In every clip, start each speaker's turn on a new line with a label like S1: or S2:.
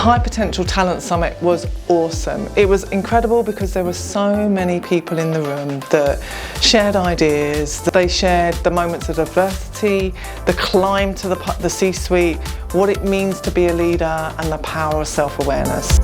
S1: High Potential Talent Summit was awesome. It was incredible because there were so many people in the room that shared ideas. They shared the moments of adversity, the climb to the C-suite, what it means to be a leader, and the power of self-awareness.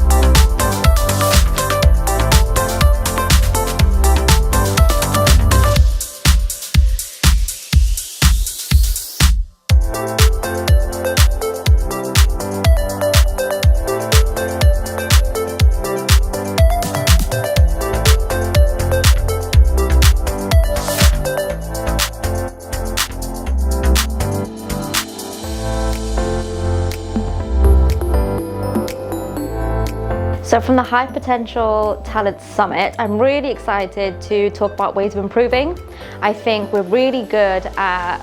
S2: So from the High Potential Talent Summit, I'm really excited to talk about ways of improving. I think we're really good at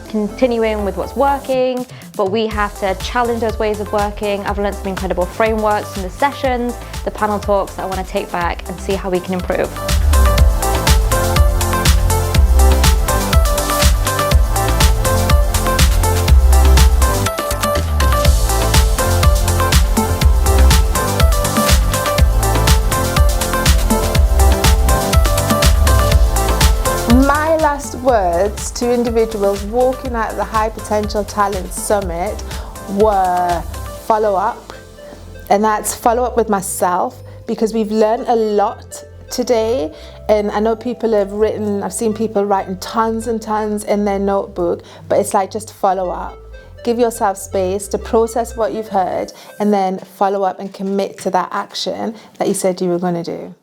S2: continuing with what's working, but we have to challenge those ways of working. I've learned some incredible frameworks from the sessions, the panel talks that I want to take back and see how we can improve.
S3: Words to individuals walking out the High Potential Talent Summit were follow up, and that's follow up with myself, because we've learned a lot today, and I know people have written, I've seen people writing tons and tons in their notebook, but it's like just follow up. Give yourself space to process what you've heard and then follow up and commit to that action that you said you were going to do.